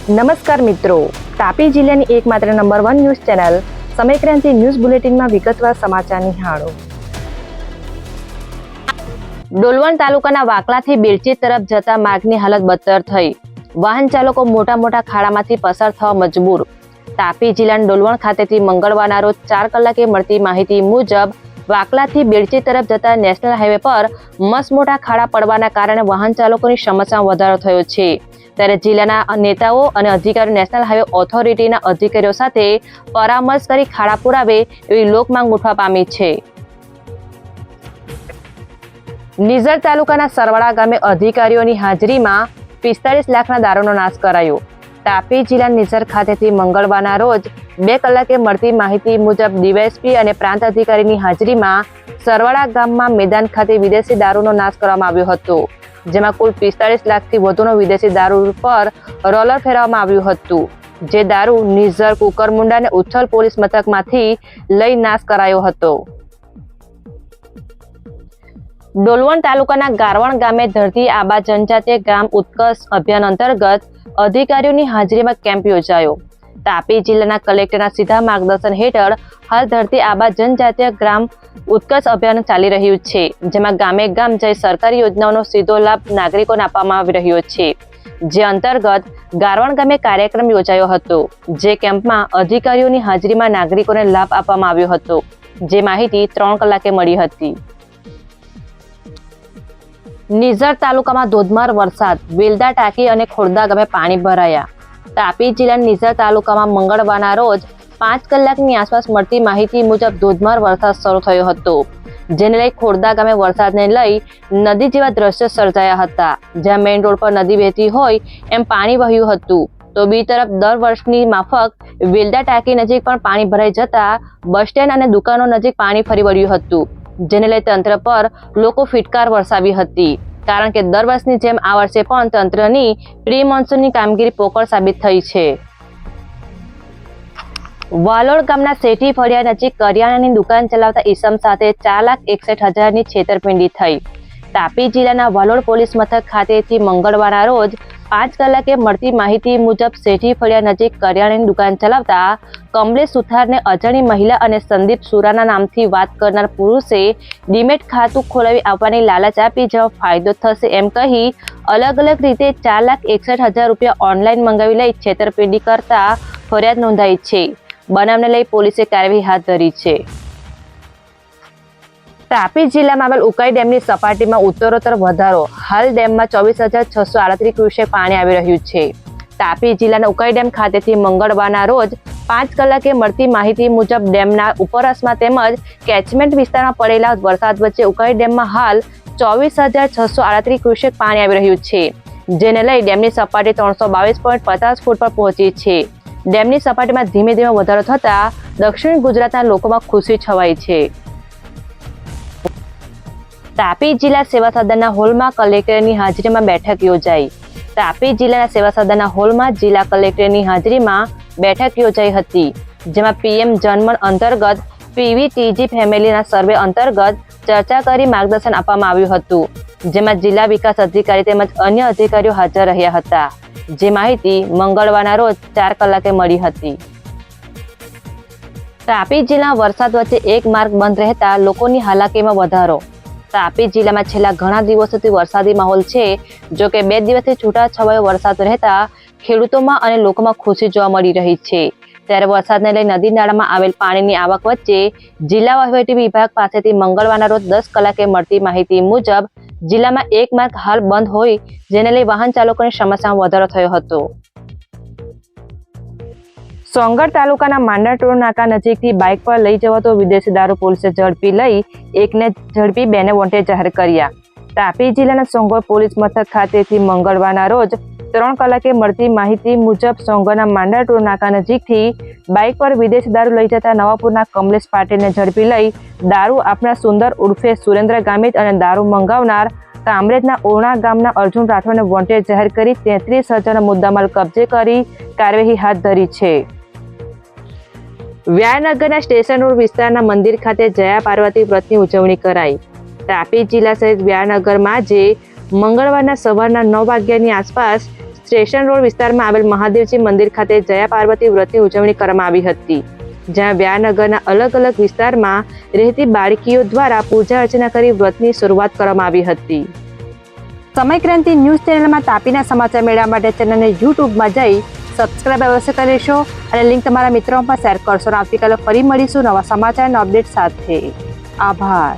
નમસ્કાર મિત્રો, તાપી જિલ્લાની એકમાત્ર number 1 news channel Samaykranti news બુલેટિનમાં વિગતવાર સમાચાર નિહાળો. ડોલવણ તાલુકાના વાકલાથી બેલચી તરફ જતા માર્ગની હાલત બદતર થઈ. વાહન ચાલકો મોટા ખાડામાંથી પસાર થવા મજબૂર. તાપી જિલ્લાના ડોલવણ ખાતેથી મંગળવારના રોજ 4 કલાકે મળતી માહિતી મુજબ વાકલાથી બેલચી તરફ જતા નેશનલ હાઈવે પર મોટા ખાડા પડવાના કારણે વાહન ચાલકોની સમસ્યામાં વધારો થયો છે. ત્યારે જિલ્લાના નેતાઓ અને અધિકારીઓ નેશનલ હાઈવે ઓથોરિટીના અધિકારીઓ સાથે પરામર્શ કરી ખાડા પુરાવે એવી લોકમાંગ ઉઠવા પામી છે. નિઝર તાલુકાના સરવાડા ગામે અધિકારીઓની હાજરીમાં 45 લાખના દારૂનો નાશ કરાયો. તાપી જિલ્લાના નિઝર ખાતેથી મંગળવારના રોજ 2 કલાકે મળતી માહિતી મુજબ ડીવાયએસપી અને પ્રાંત અધિકારીની હાજરીમાં સરવાડા ગામમાં મેદાન ખાતે વિદેશી દારૂનો નાશ કરવામાં આવ્યો હતો, જેમાં કુલ 45 લાખથી વધુનો વિદેશી દારૂ પર રોલર ફેરવવામાં આવ્યું હતું. જે દારૂ નિઝર, કુકરમુંડા અને ઉચ્છલ પોલીસ મથકમાંથી લઈ નાશ કરાયો હતો. ડોલવણ તાલુકાના ગારવણ ગામે ધરતી આબા જનજાતીય ગ્રામ ઉત્કર્ષ અભિયાન અંતર્ગત અધિકારીઓની હાજરીમાં કેમ્પ યોજાયો. તાપી જિલ્લાના કલેક્ટરના સીધા માર્ગદર્શન હેઠળ હાલ ધરતી આબા જનજાતીય ગ્રામ ઉત્કર્ષ અભિયાન ચાલી રહ્યું છે, જેમાં ગામે ગામ જઈ સરકારી યોજનાઓનો સીધો લાભ નાગરિકોને આપવામાં આવી રહ્યો છે. જે અંતર્ગત ગારવણ ગામે કાર્યક્રમ યોજાયો હતો. જે કેમ્પમાં અધિકારીઓની હાજરીમાં નાગરિકોને લાભ આપવામાં આવ્યો હતો. જે માહિતી 3 કલાકે મળી હતી. નિઝર તાલુકામાં ધોધમાર વરસાદ, વેલદા ટાંકી અને ખોડદા ગામે પાણી ભરાયા. તાપી જિલ્લાના નિઝર તાલુકામાં મંગળવારના રોજ 5 કલાકની આસપાસ મળતી માહિતી મુજબ ધોધમાર વરસાદ શરૂ થયો હતો, જેને લઈ ખોડદા ગામે વરસાદને લઈ નદી જેવા દ્રશ્યો સર્જાયા હતા. જ્યાં મેઇન રોડ પર નદી વહેતી હોય એમ પાણી વહ્યું હતું, તો બીજી તરફ દર વર્ષની માફક વેલદા ટાંકી નજીક પણ પાણી ભરાઈ જતા બસ સ્ટેન્ડ અને દુકાનો નજીક પાણી ફરી વળ્યું હતું, જેને લઈ તંત્ર પર લોકો ફિટકાર વરસાવી હતી. કારણ કે દર વર્ષની જેમ આ વર્ષે પણ તંત્રની પ્રી મોન્સૂનની કામગીરી પોકળ સાબિત થઈ છે. વાલોડ ગામના શેઠી ફળિયા નજીક કરિયાણાની દુકાન ચલાવતા ઈસમ સાથે 4,61,000ની છેતરપિંડી થઈ. તાપી જિલ્લાના વાલોડ પોલીસ મથક ખાતેથી મંગળવારના રોજ 5 કલાકે મળતી માહિતી મુજબ શેઠી ફળિયા નજીક કરિયાણાની દુકાન ચલાવતા કમલેશ સુથારને અજાણી મહિલા અને સંદીપ સુરાના નામથી વાત કરનાર પુરુષે ડીમેટ ખાતું ખોલાવી આપવાની લાલચ આપી જેમાં ફાયદો થશે એમ કહી અલગ રીતે 4,61,000 રૂપિયા ઓનલાઈન મંગાવી લઈ છેતરપિંડી કરતા ફરિયાદ નોંધાઈ છે. બનાવને લઈ પોલીસે કાર્યવાહી હાથ ધરી છે. તાપી જિલ્લામાં આવેલ ઉકાઈ ડેમની સપાટીમાં ઉત્તરોત્તર વધારો. હાલ ડેમમાં 24,638 ક્યુસેક પાણી આવી રહ્યું છે. તાપી જિલ્લાના ઉકાઈ ડેમ ખાતેથી મંગળવારના રોજ 5 કલાકે મળતી માહિતી મુજબ ડેમના ઉપરવાસમાં તેમજ કેચમેન્ટ વિસ્તારમાં પડેલા વરસાદ વચ્ચે ઉકાઈ ડેમમાં હાલ 24,638 ક્યુસેક પાણી આવી રહ્યું છે, જેને લઈ ડેમની સપાટી 322.50 ફૂટ પર પહોંચી છે. ડેમની સપાટીમાં ધીમે વધારો થતા દક્ષિણ ગુજરાતના લોકોમાં ખુશી છવાઈ છે. તાપી જિલ્લા સેવા સદનના હોલમાં કલેક્ટરની હાજરીમાં બેઠક યોજાઈ. તાપી જિલ્લાના સેવા સદનના હોલમાં જિલ્લા કલેક્ટરની હાજરીમાં બેઠક યોજાઈ હતી, જેમાં પીએમ જનમન અંતર્ગત પીવીટીજી ફેમિલીના સર્વે અંતર્ગત ચર્ચા કરી માર્ગદર્શન આપવામાં આવ્યું હતું, જેમાં જિલ્લા વિકાસ અધિકારી તેમજ અન્ય અધિકારીઓ હાજર રહ્યા હતા. જે માહિતી મંગળવારના રોજ 4 કલાકે મળી હતી. તાપી જિલ્લામાં વરસાદ વચ્ચે એક માર્ગ બંધ રહેતા લોકોની હાલાકીમાં વધારો. તાપી જિલ્લામાં છેલ્લા ઘણા દિવસોથી વરસાદી માહોલ છે. જો કે 2 દિવસથી છૂટાછવાયો વરસાદ રહેતા ખેડૂતોમાં અને લોકોમાં ખુશી જોવા મળી રહી છે. ત્યારે વરસાદને લઈ નદી નાળામાં આવેલ પાણીની આવક વચ્ચે જિલ્લા વહીવટી વિભાગ પાસેથી મંગળવારના રોજ 10 કલાકે મળતી માહિતી મુજબ જિલ્લામાં એક માર્ગ હાલ બંધ હોય, જેને લઈ વાહન ચાલકોની સમસ્યામાં વધારો થયો હતો. સોંગઢ તાલુકાના માંડર ટોલ નાકા નજીકથી બાઇક પર લઈ જવાતો વિદેશી દારૂ પોલીસે ઝડપી લઈ એકને ઝડપી 2ને વોન્ટેડ જાહેર કર્યા. તાપી જિલ્લાના સોંગઢ પોલીસ મથક ખાતેથી મંગળવારના રોજ 3 કલાકે મળતી માહિતી મુજબ સોંગઢના માંડર ટોલ નાકા નજીકથી બાઇક પર વિદેશી દારૂ લઈ જતા નવાપુરના કમલેશ પાટીલને ઝડપી લઈ દારૂ આપનાર સુંદર ઉર્ફે સુરેન્દ્ર ગામિત અને દારૂ મંગાવનાર કામરેજના ઓરણા ગામના અર્જુન રાઠોડને વોન્ટેડ જાહેર કરી 33,000નો મુદ્દામાલ કબજે કરી કાર્યવાહી હાથ ધરી છે. વ્યાનગરના સ્ટેશન રોડ વિસ્તારના મંદિર ખાતે જયા પાર્વતી વ્રતની ઉજવણી કરાઈ. તાપી જિલ્લા સહિત વ્યાનગરમાં જે મંગળવારના સવારના 9 વાગ્યાની આસપાસ સ્ટેશન રોડ વિસ્તારમાં આવેલ મહાદેવજી મંદિર ખાતે જયા પાર્વતી વ્રતની ઉજવણી કરવામાં આવી હતી, જ્યાં વ્યાનગરના અલગ અલગ વિસ્તારમાં રહેતી બાળકીઓ દ્વારા પૂજા અર્ચના કરી વ્રતની શરૂઆત કરવામાં આવી હતી. સમયક્રાંતિ ન્યૂઝ ચેનલમાં તાપીના સમાચાર મેળવવા માટે ચેનલને યુટ્યુબમાં જઈ સબસ્ક્રાઇબ અવશ્ય કરી લેશો અને લિંક તમારા મિત્રોમાં પણ શેર કરશો. આવતીકાલે ફરી મળીશું નવા સમાચારના અપડેટ સાથે. આભાર.